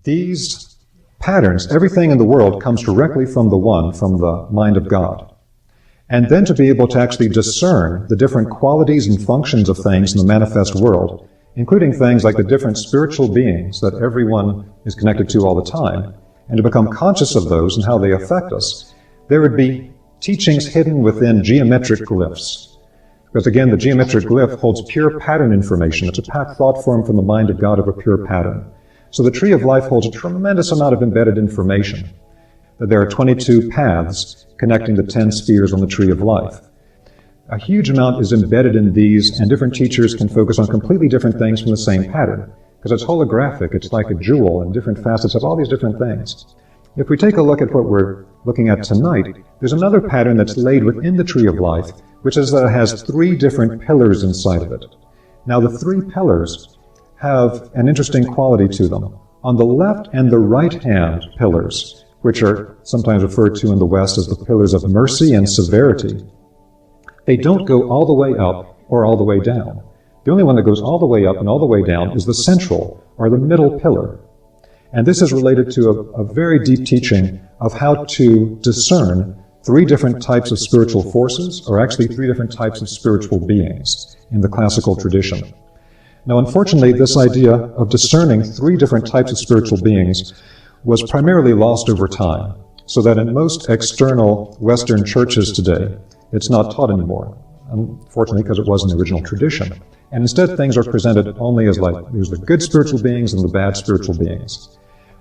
these patterns, everything in the world comes directly from the One, from the mind of God. And then to be able to actually discern the different qualities and functions of things in the manifest world, including things like the different spiritual beings that everyone is connected to all the time, and to become conscious of those and how they affect us, there would be teachings hidden within geometric glyphs. Because again, the geometric glyph holds pure pattern information. It's a packed thought form from the mind of God of a pure pattern. So the tree of life holds a tremendous amount of embedded information. That there are 22 paths connecting the 10 spheres on the tree of life. A huge amount is embedded in these, and different teachers can focus on completely different things from the same pattern. Because it's holographic, it's like a jewel, and different facets of all these different things. If we take a look at what we're looking at tonight, there's another pattern that's laid within the tree of life, which is that it has 3 different pillars inside of it. Now the 3 pillars have an interesting quality to them. On the left and the right-hand pillars, which are sometimes referred to in the West as the pillars of mercy and severity, they don't go all the way up or all the way down. The only one that goes all the way up and all the way down is the central, or the middle pillar. And this is related to a very deep teaching of how to discern 3 different types of spiritual forces, or actually 3 different types of spiritual beings in the classical tradition. Now, unfortunately, this idea of discerning 3 different types of spiritual beings was primarily lost over time, so that in most external Western churches today, it's not taught anymore, unfortunately, because it was in the original tradition. And instead, things are presented only as like, there's the good spiritual beings and the bad spiritual beings.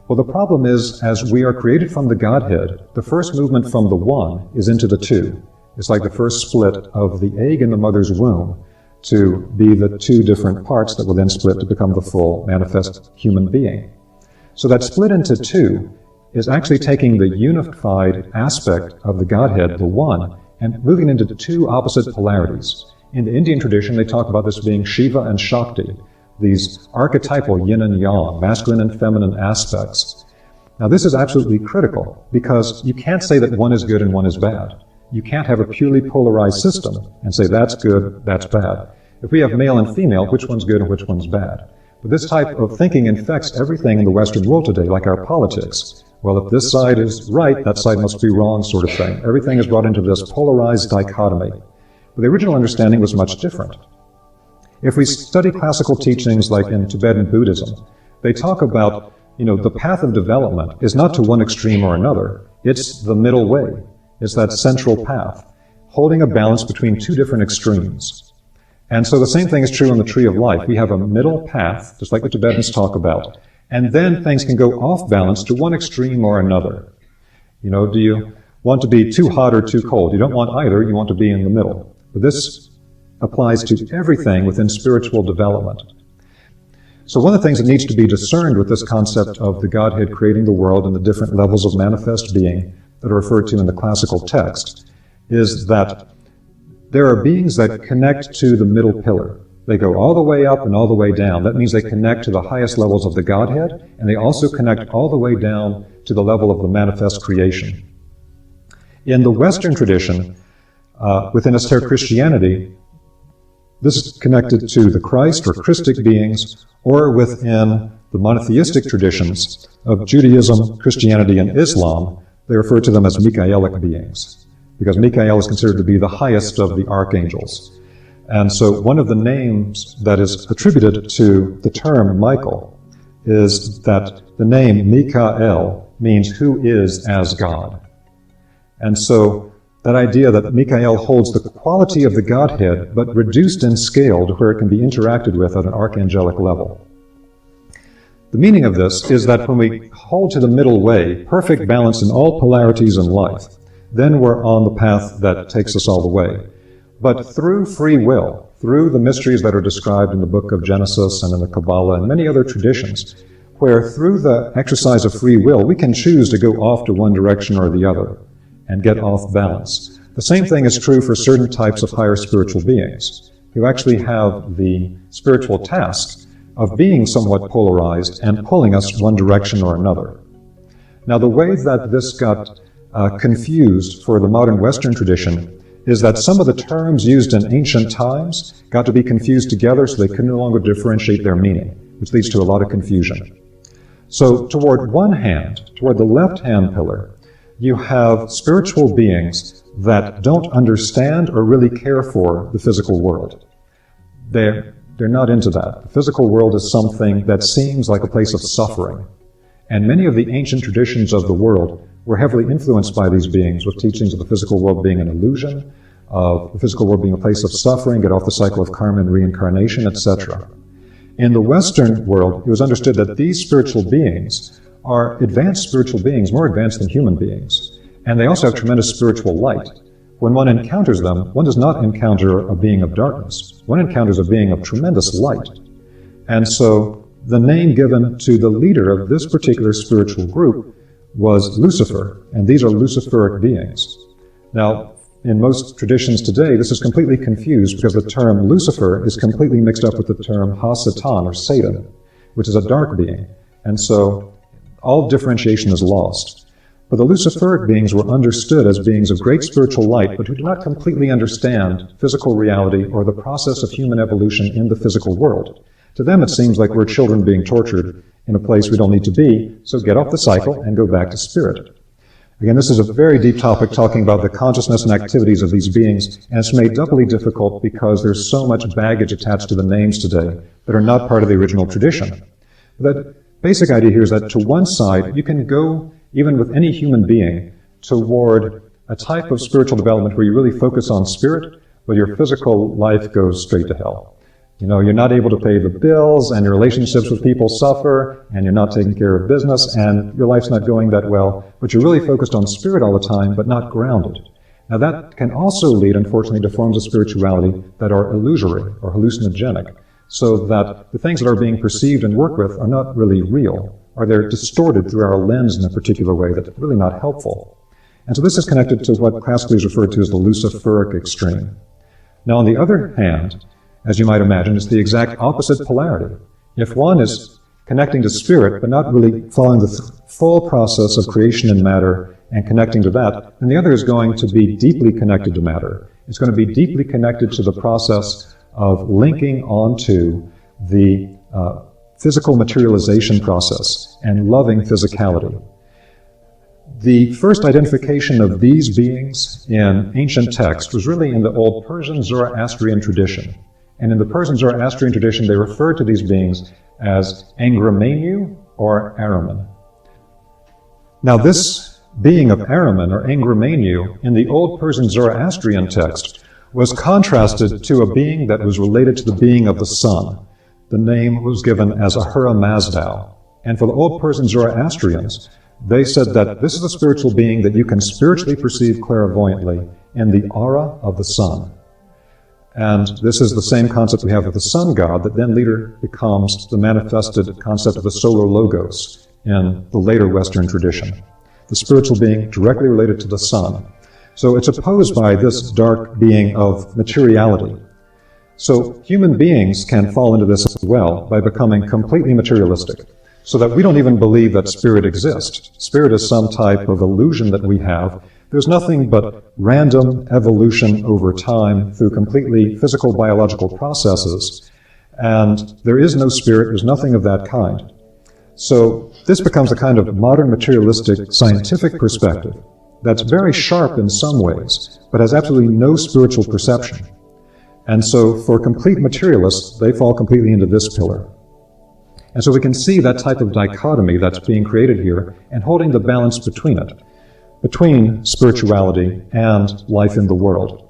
Well, the problem is, as we are created from the Godhead, the first movement from the One is into the 2. It's like the first split of the egg in the mother's womb to be the 2 different parts that will then split to become the full manifest human being. So that split into 2 is actually taking the unified aspect of the Godhead, the One, and moving into 2 opposite polarities. In the Indian tradition, they talk about this being Shiva and Shakti, these archetypal yin and yang, masculine and feminine aspects. Now this is absolutely critical, because you can't say that one is good and one is bad. You can't have a purely polarized system and say that's good, that's bad. If we have male and female, which one's good and which one's bad? But this type of thinking infects everything in the Western world today, like our politics. Well, if this side is right, that side must be wrong, sort of thing. Everything is brought into this polarized dichotomy. But the original understanding was much different. If we study classical teachings like in Tibetan Buddhism, they talk about, the path of development is not to one extreme or another. It's the middle way. It's that central path, holding a balance between 2 different extremes. And so the same thing is true in the tree of life. We have a middle path, just like the Tibetans talk about, and then things can go off balance to one extreme or another. Do you want to be too hot or too cold? You don't want either, you want to be in the middle. But this applies to everything within spiritual development. So one of the things that needs to be discerned with this concept of the Godhead creating the world and the different levels of manifest being that are referred to in the classical text is that there are beings that connect to the middle pillar. They go all the way up and all the way down. That means they connect to the highest levels of the Godhead, and they also connect all the way down to the level of the manifest creation. In the Western tradition, within esoteric Christianity, this is connected to the Christ or Christic beings, or within the monotheistic traditions of Judaism, Christianity, and Islam, they refer to them as Michaelic beings, because Michael is considered to be the highest of the archangels. And so one of the names that is attributed to the term Michael is that the name Mikael means who is as God. And so that idea that Michael holds the quality of the Godhead, but reduced in scale to where it can be interacted with at an archangelic level. The meaning of this is that when we hold to the middle way, perfect balance in all polarities in life, then we're on the path that takes us all the way. But through free will, through the mysteries that are described in the book of Genesis and in the Kabbalah and many other traditions, where through the exercise of free will, we can choose to go off to one direction or the other and get off balance. The same thing is true for certain types of higher spiritual beings, who actually have the spiritual task of being somewhat polarized and pulling us one direction or another. Now, the way that this got confused for the modern Western tradition is that some of the terms used in ancient times got to be confused together so they could no longer differentiate their meaning, which leads to a lot of confusion. So toward one hand, toward the left-hand pillar, you have spiritual beings that don't understand or really care for the physical world. They're not into that. The physical world is something that seems like a place of suffering. And many of the ancient traditions of the world were heavily influenced by these beings, with teachings of the physical world being an illusion, of the physical world being a place of suffering, get off the cycle of karma and reincarnation, etc. In the Western world, it was understood that these spiritual beings are advanced spiritual beings, more advanced than human beings. And they also have tremendous spiritual light. When one encounters them, one does not encounter a being of darkness. One encounters a being of tremendous light. And so the name given to the leader of this particular spiritual group was Lucifer, and these are Luciferic beings. Now, in most traditions today, this is completely confused because the term Lucifer is completely mixed up with the term Ha-Satan, or Satan, which is a dark being. And so all differentiation is lost. But the Luciferic beings were understood as beings of great spiritual light, but who do not completely understand physical reality or the process of human evolution in the physical world. To them, it seems like we're children being tortured in a place we don't need to be, so get off the cycle and go back to spirit. Again, this is a very deep topic talking about the consciousness and activities of these beings, and it's made doubly difficult because there's so much baggage attached to the names today that are not part of the original tradition. The basic idea here is that to one side, you can go, even with any human being, toward a type of spiritual development where you really focus on spirit, but your physical life goes straight to hell. You know, you're not able to pay the bills, and your relationships with people suffer, and you're not taking care of business, and your life's not going that well, but you're really focused on spirit all the time, but not grounded. Now that can also lead, unfortunately, to forms of spirituality that are illusory or hallucinogenic, so that the things that are being perceived and worked with are not really real, or they're distorted through our lens in a particular way that's really not helpful. And so this is connected to what classically is referred to as the Luciferic extreme. Now on the other hand, as you might imagine, it's the exact opposite polarity. If one is connecting to spirit, but not really following the full process of creation in matter and connecting to that, then the other is going to be deeply connected to matter. It's going to be deeply connected to the process of linking onto the physical materialization process and loving physicality. The first identification of these beings in ancient text was really in the old Persian Zoroastrian tradition. And in the Persian Zoroastrian tradition, they referred to these beings as Angramenu or Ahriman. Now this being of Ahriman or Angramenu in the old Persian Zoroastrian text was contrasted to a being that was related to the being of the sun. The name was given as Ahura Mazda. And for the old Persian Zoroastrians, they said that this is a spiritual being that you can spiritually perceive clairvoyantly in the aura of the sun. And this is the same concept we have with the sun god that then later becomes the manifested concept of the solar logos in the later Western tradition. The spiritual being directly related to the sun. So it's opposed by this dark being of materiality. So human beings can fall into this as well by becoming completely materialistic, so that we don't even believe that spirit exists. Spirit is some type of illusion that we have. There's nothing but random evolution over time through completely physical biological processes, and there is no spirit, there's nothing of that kind. So this becomes a kind of modern materialistic scientific perspective that's very sharp in some ways, but has absolutely no spiritual perception. And so for complete materialists, they fall completely into this pillar. And so we can see that type of dichotomy that's being created here and holding the balance between it, between spirituality and life in the world.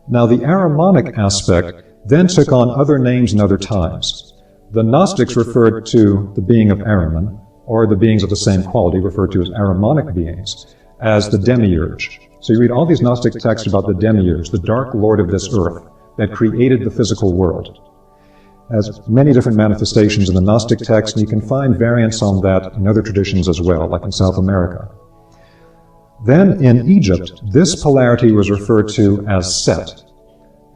Now the Ahrimanic aspect then took on other names and other times. The Gnostics referred to the being of Ahriman, or the beings of the same quality referred to as Ahrimanic beings, as the demiurge. So you read all these Gnostic texts about the demiurge, the dark lord of this earth that created the physical world. Has many different manifestations in the Gnostic text, and you can find variants on that in other traditions as well, like in South America. Then in Egypt, this polarity was referred to as Set,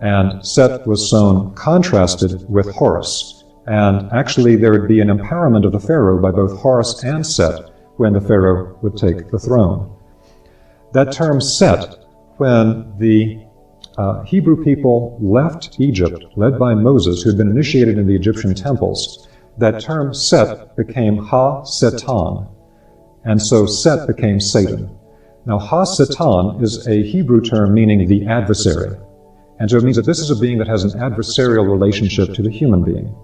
and Set was shown contrasted with Horus, and actually there would be an empowerment of the pharaoh by both Horus and Set when the pharaoh would take the throne. That term Set, when the Hebrew people left Egypt, led by Moses, who had been initiated in the Egyptian temples, that term Set became Ha-Satan, and so Set became Satan. Now, Ha-Satan is a Hebrew term meaning the adversary, and so it means that this is a being that has an adversarial relationship to the human being.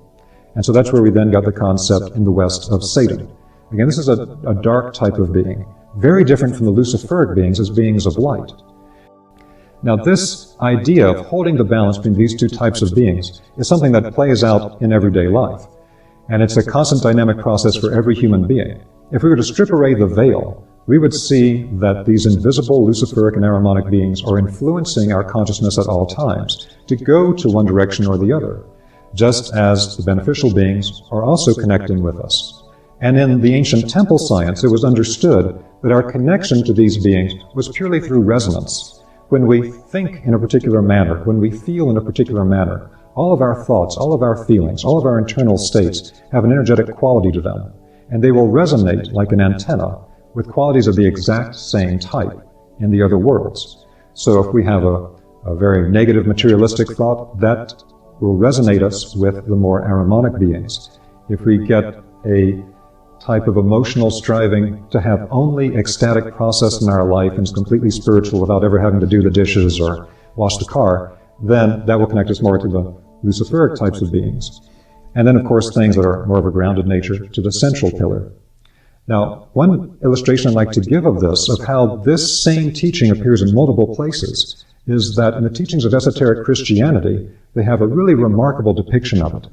And so that's where we then got the concept in the West of Satan. Again, this is a dark type of being, very different from the Luciferic beings as beings of light. Now, this idea of holding the balance between these two types of beings is something that plays out in everyday life. And it's a constant dynamic process for every human being. If we were to strip away the veil, we would see that these invisible Luciferic and Ahrimanic beings are influencing our consciousness at all times to go to one direction or the other, just as the beneficial beings are also connecting with us. And in the ancient temple science, it was understood that our connection to these beings was purely through resonance. When we think in a particular manner, when we feel in a particular manner, all of our thoughts, all of our feelings, all of our internal states have an energetic quality to them, and they will resonate like an antenna with qualities of the exact same type in the other worlds. So if we have a very negative materialistic thought, that will resonate us with the more Ahrimanic beings. If we get a type of emotional striving to have only ecstatic process in our life and is completely spiritual without ever having to do the dishes or wash the car, then that will connect us more to the Luciferic types of beings. And then, of course, things that are more of a grounded nature to the central pillar. Now, one illustration I'd like to give of this, of how this same teaching appears in multiple places, is that in the teachings of esoteric Christianity, they have a really remarkable depiction of it.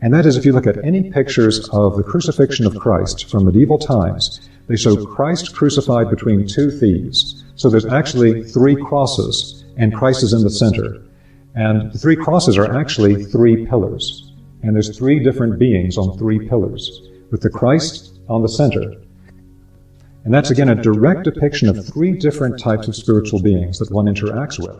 And that is, if you look at any pictures of the crucifixion of Christ from medieval times, they show Christ crucified between two thieves. So there's actually three crosses, and Christ is in the center. And the three crosses are actually three pillars. And there's three different beings on three pillars, with the Christ on the center. And that's again a direct depiction of three different types of spiritual beings that one interacts with.